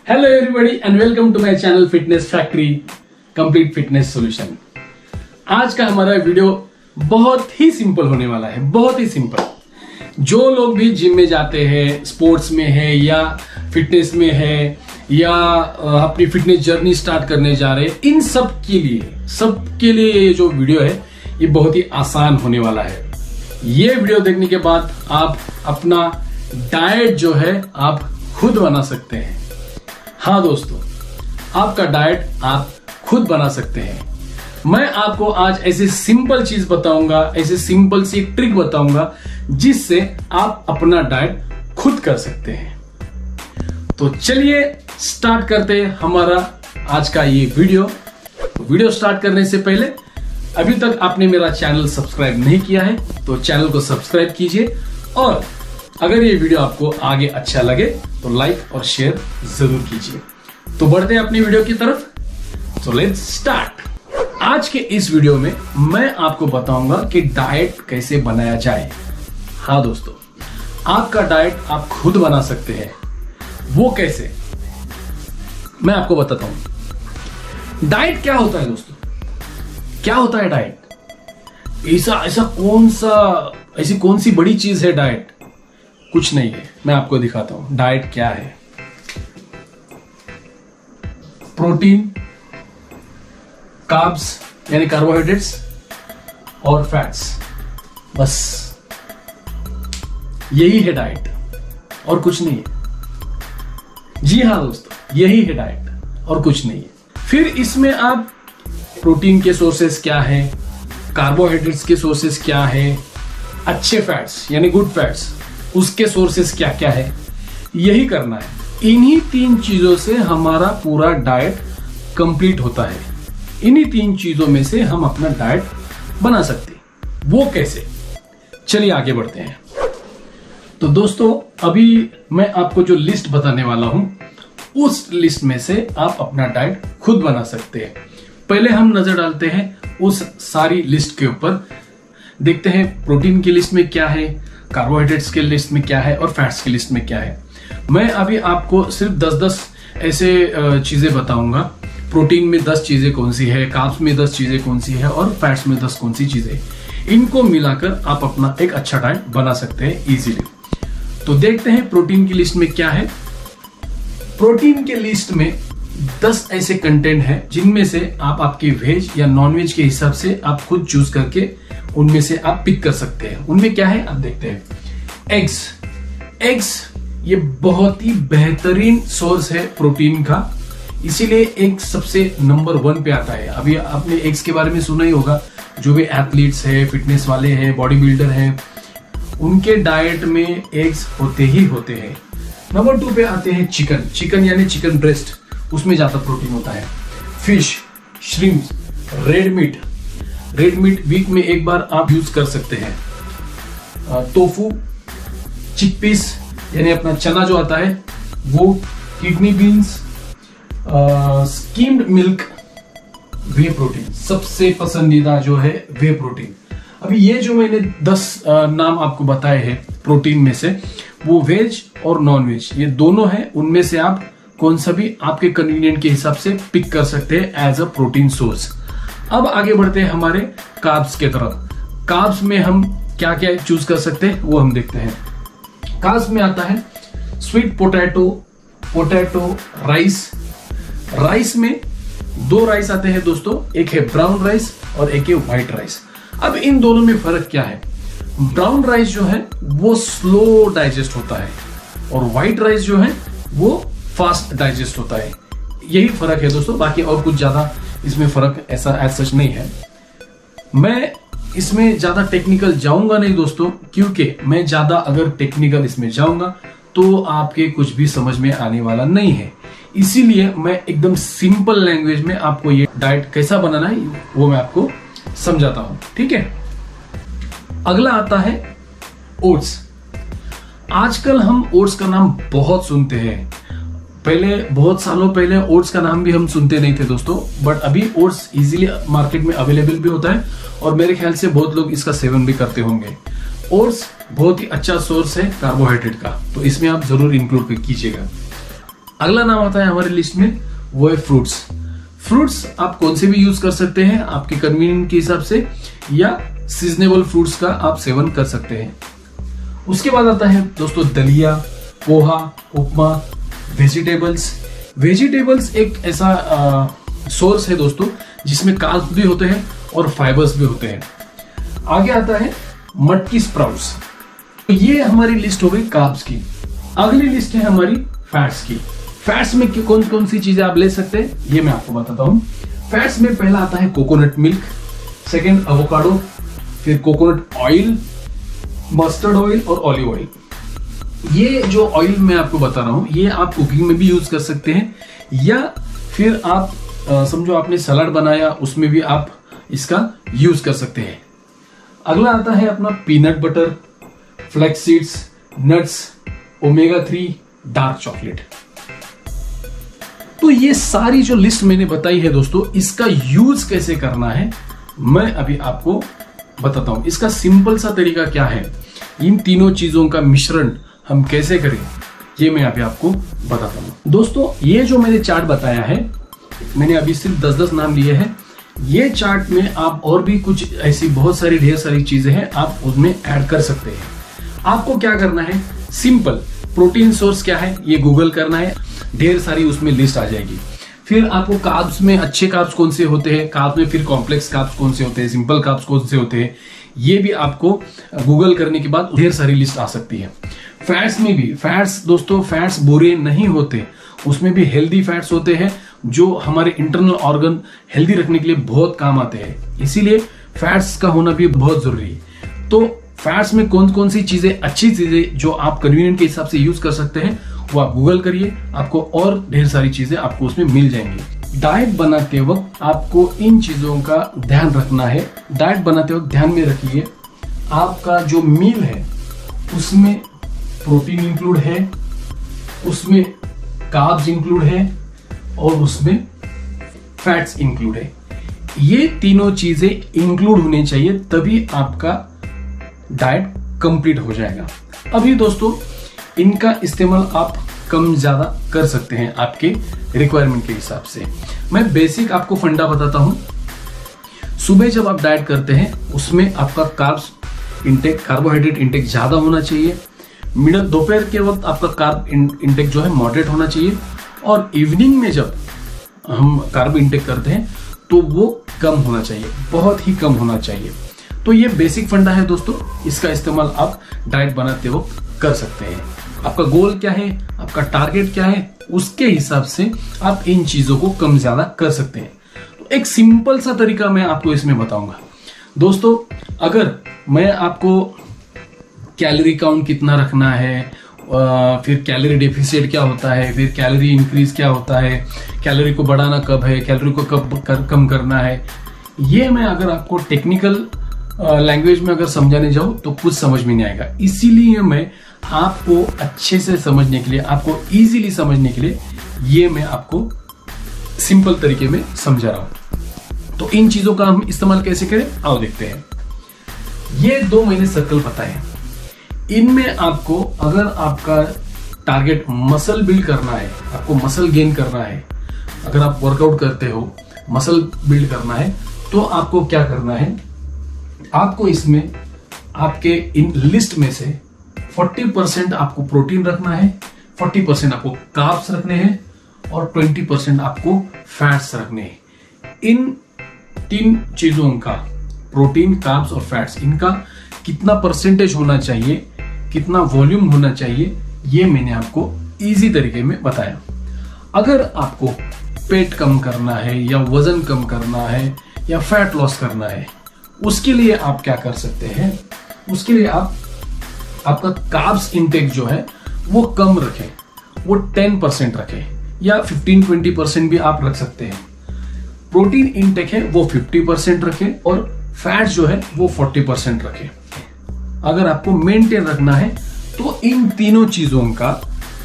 Hello everybody and welcome to my channel fitness factory complete fitness solution. आज का हमारा video बहुत ही simple होने वाला है, बहुत ही सिंपल। जो लोग भी जिम में जाते हैं, स्पोर्ट्स में है या फिटनेस में है या अपनी फिटनेस जर्नी स्टार्ट करने जा रहे हैं, इन सब के लिए ये जो वीडियो है ये बहुत ही आसान होने वाला है। ये वीडियो देखने के बाद आप अपना डाइट जो है आप खुद बना सकते हैं। हाँ दोस्तों, आपका डाइट आप खुद बना सकते हैं। मैं आपको आज ऐसी सिंपल चीज बताऊंगा, ऐसी सिंपल सी ट्रिक बताऊंगा जिससे आप अपना डाइट खुद कर सकते हैं। तो चलिए स्टार्ट करते हैं हमारा आज का ये वीडियो स्टार्ट करने से पहले अभी तक आपने मेरा चैनल सब्सक्राइब नहीं किया है तो चैनल को सब्सक्राइब कीजिए, और अगर ये वीडियो आपको आगे अच्छा लगे तो लाइक और शेयर जरूर कीजिए। तो बढ़ते हैं अपनी वीडियो की तरफ। तो लेट्स स्टार्ट। आज के इस वीडियो में मैं आपको बताऊंगा कि डाइट कैसे बनाया जाए। हाँ दोस्तों, आपका डाइट आप खुद बना सकते हैं। वो कैसे, मैं आपको बताता हूं। डाइट क्या होता है दोस्तों, क्या होता है डाइट? ऐसी कौन सी बड़ी चीज है डाइट? कुछ नहीं है, मैं आपको दिखाता हूं डाइट क्या है। प्रोटीन, कार्ब्स यानी कार्बोहाइड्रेट्स और फैट्स, बस यही है डाइट और कुछ नहीं है। जी हाँ दोस्तों, यही है डाइट और कुछ नहीं है। फिर इसमें आप प्रोटीन के सोर्सेस क्या है, कार्बोहाइड्रेट्स के सोर्सेस क्या है, अच्छे फैट्स यानी गुड फैट्स उसके सोर्सेस क्या क्या है, यही करना है। इन्हीं 3 चीजों से हमारा पूरा डाइट कंप्लीट होता है। इन्हीं 3 चीजों में से हम अपना डाइट बना सकते हैं। वो कैसे, चलिए आगे बढ़ते हैं। तो दोस्तों, अभी मैं आपको जो लिस्ट बताने वाला हूं उस लिस्ट में से आप अपना डाइट खुद बना सकते हैं। पहले हम नजर डालते हैं उस सारी लिस्ट के ऊपर, देखते हैं प्रोटीन की लिस्ट में क्या है, कार्बोहाइड्रेट्स के लिस्ट में क्या है और फैट्स की लिस्ट में क्या है। मैं अभी आपको सिर्फ 10-10 ऐसे चीजें बताऊंगा। प्रोटीन में 10 चीजें कौन सी है, कार्ब्स में 10 चीजें कौन सी है और फैट्स में 10 कौन सी चीजें। इनको मिलाकर आप अपना एक अच्छा डाइट बना सकते हैं इजीली। तो देखते हैं प्रोटीन की लिस्ट में क्या है। प्रोटीन के लिस्ट में 10 ऐसे कंटेंट है जिनमें से आप आपके वेज या नॉन वेज के हिसाब से आप खुद चूज करके उनमें से आप पिक कर सकते हैं। उनमें क्या है आप देखते हैं। एग्स ये बहुत ही बेहतरीन सोर्स है प्रोटीन का, इसीलिए एग सबसे नंबर 1 पे आता है। अभी आपने एग्स के बारे में सुना ही होगा। जो भी एथलीट्स है, फिटनेस वाले हैं, बॉडी बिल्डर हैं, उनके डाइट में एग्स होते ही होते हैं। नंबर 2 पे आते हैं चिकन यानी चिकन ब्रेस्ट, उसमें ज्यादा प्रोटीन होता है। Fish, shrimp, red meat week में एक बार आप यूज कर सकते हैं। टोफू, चिकपीस यानी अपना चना जो आता है वो, किडनी बीन्स, स्कीम्ड मिल्क, वे प्रोटीन सबसे पसंदीदा जो है वे प्रोटीन। अभी ये जो मैंने 10 नाम आपको बताए हैं प्रोटीन में से, वो वेज और नॉन वेज ये दोनों हैं। उनमें से आप कौन सा भी आपके कन्वीनियंट के हिसाब से पिक कर सकते हैं एज अ प्रोटीन सोर्स। अब आगे बढ़ते हैं हमारे कार्ब्स के तरफ। कार्ब्स में हम क्या क्या चूज कर सकते हैं वो हम देखते हैं। कार्ब्स में आता है स्वीट पोटैटो, राइस में 2 राइस आते हैं दोस्तों, एक है ब्राउन राइस और एक है व्हाइट राइस। अब इन दोनों में फर्क क्या है? ब्राउन राइस जो है वो स्लो डाइजेस्ट होता है और व्हाइट राइस जो है वो फास्ट डाइजेस्ट होता है। यही फर्क है दोस्तों, बाकी और कुछ ज्यादा इसमें फर्क ऐसा एज सच नहीं है। मैं इसमें ज्यादा टेक्निकल जाऊंगा नहीं दोस्तों, क्योंकि मैं ज्यादा अगर टेक्निकल इसमें जाऊंगा तो आपके कुछ भी समझ में आने वाला नहीं है। इसीलिए मैं एकदम सिंपल लैंग्वेज में आपको ये डाइट कैसा बनाना है वो मैं आपको समझाता हूं, ठीक है। अगला आता है ओट्स। आजकल हम ओट्स का नाम बहुत सुनते हैं। पहले बहुत सालों पहले ओट्स का नाम भी हम सुनते नहीं थे दोस्तों, बट अभी ओट्स इजीली मार्केट में अवेलेबल भी होता है और मेरे ख्याल से बहुत लोग इसका सेवन भी करते होंगे। ओट्स बहुत ही अच्छा सोर्स है कार्बोहाइड्रेट का, तो इसमें आप जरूर इंक्लूड कीजिएगा। अगला नाम आता है हमारी लिस्ट में, वो है फ्रूट्स। फ्रूट्स आप कौन से भी यूज कर सकते हैं आपके कन्वीनियंट के हिसाब से, या सीजनेबल फ्रूट्स का आप सेवन कर सकते हैं। उसके बाद आता है दोस्तों दलिया, पोहा, उपमा, वेजिटेबल्स। वेजिटेबल्स एक ऐसा सोर्स है दोस्तों जिसमें कार्ब्स भी होते हैं और फाइबर्स भी होते हैं। आगे आता है मटकी स्प्राउट्स। तो ये हमारी लिस्ट हो गई कार्ब्स की। अगली लिस्ट है हमारी फैट्स की। फैट्स में कौन कौन सी चीजें आप ले सकते हैं ये मैं आपको बताता हूं। फैट्स में पहला आता है कोकोनट मिल्क, सेकंड एवोकाडो, फिर कोकोनट ऑयल, मस्टर्ड ऑयल और ऑलिव ऑयल। ये जो ऑयल मैं आपको बता रहा हूं ये आप कुकिंग में भी यूज कर सकते हैं, या फिर आप समझो आपने सलाद बनाया उसमें भी आप इसका यूज कर सकते हैं। अगला आता है अपना peanut butter, flax seeds, nuts, omega 3, dark chocolate. तो ये सारी जो लिस्ट मैंने बताई है दोस्तों, इसका यूज कैसे करना है मैं अभी आपको बताता हूं। इसका सिंपल सा तरीका क्या है, इन तीनों चीजों का मिश्रण हम कैसे करें ये मैं अभी आपको बताता हूं। दोस्तों ये जो मैंने चार्ट बताया है, मैंने अभी सिर्फ 10-10 नाम लिए हैं। ये चार्ट में आप और भी कुछ ऐसी बहुत सारी ढेर सारी चीजें हैं आप उसमें ऐड कर सकते हैं। आपको क्या करना है, सिंपल, प्रोटीन सोर्स क्या है ये गूगल करना है, ढेर सारी उसमें लिस्ट आ जाएगी। फिर आपको कार्ब्स में अच्छे कार्ब्स कौन से होते हैं, कार्ब्स में फिर कॉम्प्लेक्स कार्ब्स कौन से होते हैं, सिंपल कार्ब्स कौन से होते हैं, ये भी आपको गूगल करने के बाद ढेर सारी लिस्ट आ सकती है। फैट्स में भी, फैट्स दोस्तों फैट्स बुरे नहीं होते, उसमें भी हेल्दी फैट्स होते हैं जो हमारे इंटरनल ऑर्गन हेल्दी रखने के लिए बहुत काम आते हैं, इसीलिए फैट्स का होना भी बहुत जरूरी है। तो फैट्स में कौन कौन सी चीजें, अच्छी चीजें जो आप कन्वीनियंट के हिसाब से यूज कर सकते हैं वो आप गूगल करिए, आपको और ढेर सारी चीजें आपको उसमें मिल जाएंगी। डाइट बनाते वक्त आपको इन चीजों का ध्यान रखना है। डाइट बनाते वक्त ध्यान में रखिए आपका जो मील है उसमें प्रोटीन इंक्लूड है, उसमें कार्ब्स इंक्लूड है और उसमें फैट्स इंक्लूड है। ये तीनों चीजें इंक्लूड होनी चाहिए, तभी आपका डाइट कंप्लीट हो जाएगा। अभी दोस्तों इनका इस्तेमाल आप कम ज्यादा कर सकते हैं आपके रिक्वायरमेंट के हिसाब से। मैं बेसिक आपको फंडा बताता हूं। सुबह जब आप डाइट करते हैं उसमें आपका कार्ब्स इंटेक, कार्बोहाइड्रेट इंटेक ज्यादा होना चाहिए। मिडल दोपहर के वक्त आपका कार्ब इंटेक जो है मॉडरेट होना चाहिए, और इवनिंग में जब हम कार्ब इंटेक करते हैं तो वो कम होना चाहिए, बहुत ही कम होना चाहिए। तो ये बेसिक फंडा है दोस्तों, इसका इस्तेमाल आप डाइट बनाते वक्त कर सकते हैं। आपका गोल क्या है, आपका टारगेट क्या है, उसके हिसाब से आप इन चीजों को कम ज्यादा कर सकते हैं। तो एक सिंपल सा तरीका मैं आपको इसमें बताऊंगा दोस्तों। अगर मैं आपको कैलोरी काउंट कितना रखना है, फिर कैलोरी डेफिसिट क्या होता है, फिर कैलोरी इंक्रीज क्या होता है, कैलोरी को बढ़ाना कब है, कैलोरी को कब कम करना है, ये मैं अगर आपको टेक्निकल लैंग्वेज में अगर समझाने जाऊं तो कुछ समझ में नहीं आएगा। इसीलिए मैं आपको अच्छे से समझने के लिए, आपको इजीली समझने के लिए ये मैं आपको सिंपल तरीके में समझा रहा हूं। तो इन चीजों का हम इस्तेमाल कैसे करें आओ देखते हैं। ये 2 मैंने सर्कल बताए, इनमें आपको अगर आपका टारगेट मसल बिल्ड करना है, आपको मसल गेन करना है, अगर आप वर्कआउट करते हो मसल बिल्ड करना है, तो आपको क्या करना है, आपको इसमें आपके इन लिस्ट में से 40% आपको प्रोटीन रखना है, 40% आपको कार्ब्स रखने हैं और 20% आपको फैट्स रखने हैं। इन 3 चीजों का, प्रोटीन, कार्ब्स और फैट्स, इनका कितना परसेंटेज होना चाहिए, कितना वॉल्यूम होना चाहिए, ये मैंने आपको इजी तरीके में बताया। अगर आपको पेट कम करना है या वजन कम करना है या फैट लॉस करना है, उसके लिए आप क्या कर सकते हैं, उसके लिए आप आपका कार्ब्स इंटेक जो है वो कम रखें, वो 10% रखें या 15-20% भी आप रख सकते हैं। प्रोटीन इंटेक है वो 50% रखें और फैट जो है वो 40% रखें। अगर आपको मेंटेन रखना है तो इन तीनों चीजों का,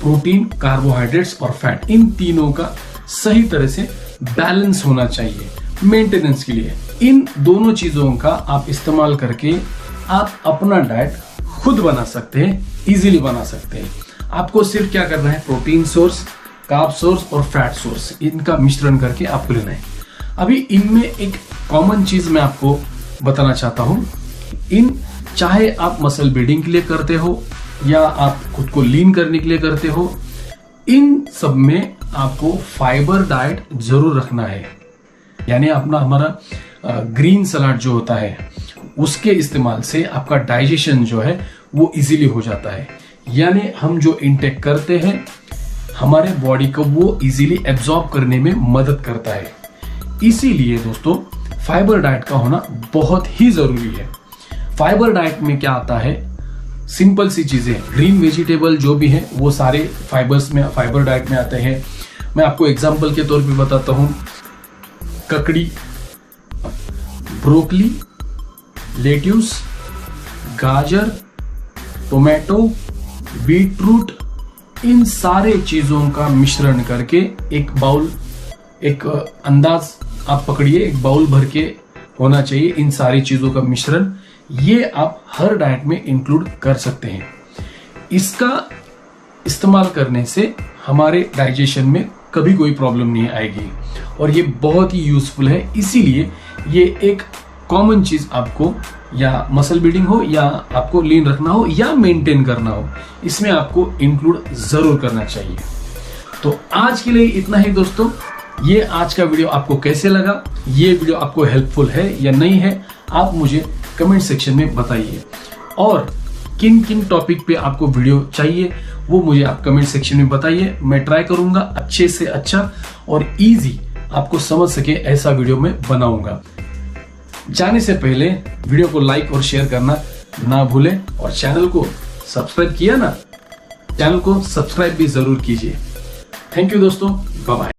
प्रोटीन, कार्बोहाइड्रेट्स और फैट, इन तीनों का सही तरह से बैलेंस होना चाहिए मेंटेनेंस के लिए। इन दोनों चीजों का आप इस्तेमाल करके आप अपना डाइट खुद बना सकते हैं, इजीली बना सकते हैं। आपको सिर्फ क्या करना है, प्रोटीन सोर्स, कार्ब सोर्स और फैट सोर्स, इनका मिश्रण करके आपको लेना है। अभी इनमें एक कॉमन चीज मैं आपको बताना चाहता हूं, इन चाहे आप मसल बिल्डिंग के लिए करते हो या आप खुद को लीन करने के लिए करते हो, इन सब में आपको फाइबर डाइट जरूर रखना है। यानी अपना हमारा ग्रीन सलाड जो होता है उसके इस्तेमाल से आपका डाइजेशन जो है वो इजीली हो जाता है। यानी हम जो इंटेक करते हैं हमारे बॉडी को वो इजीली एब्जॉर्ब करने में मदद करता है। इसीलिए दोस्तों फाइबर डाइट का होना बहुत ही जरूरी है। फाइबर डाइट में क्या आता है, सिंपल सी चीजें, ग्रीन वेजिटेबल जो भी है वो सारे फाइबर डाइट में आते हैं। मैं आपको एग्जांपल के तौर पे बताता हूं, ककड़ी, ब्रोकली, लेट्यूस, गाजर, टोमेटो, बीटरूट, इन सारे चीजों का मिश्रण करके एक बाउल, एक अंदाज आप पकड़िए, एक बाउल भर के होना चाहिए इन सारी चीजों का मिश्रण। ये आप हर डाइट में इंक्लूड कर सकते हैं। इसका इस्तेमाल करने से हमारे डाइजेशन में कभी कोई प्रॉब्लम नहीं आएगी और ये बहुत ही यूजफुल है। इसीलिए ये एक कॉमन चीज आपको, या मसल बिल्डिंग हो या आपको लीन रखना हो या मेंटेन करना हो, इसमें आपको इंक्लूड जरूर करना चाहिए। तो आज के लिए इतना ही दोस्तों। ये आज का वीडियो आपको कैसे लगा, ये वीडियो आपको हेल्पफुल है या नहीं है, आप मुझे कमेंट सेक्शन में बताइए। और किन किन टॉपिक पे आपको वीडियो चाहिए वो मुझे आप कमेंट सेक्शन में बताइए। मैं ट्राई करूंगा अच्छे से अच्छा और इजी आपको समझ सके ऐसा वीडियो मैं बनाऊंगा। जाने से पहले वीडियो को लाइक और शेयर करना ना भूलें और चैनल को सब्सक्राइब किया ना, चैनल को सब्सक्राइब भी जरूर कीजिए। थैंक यू दोस्तों, बाय बाय।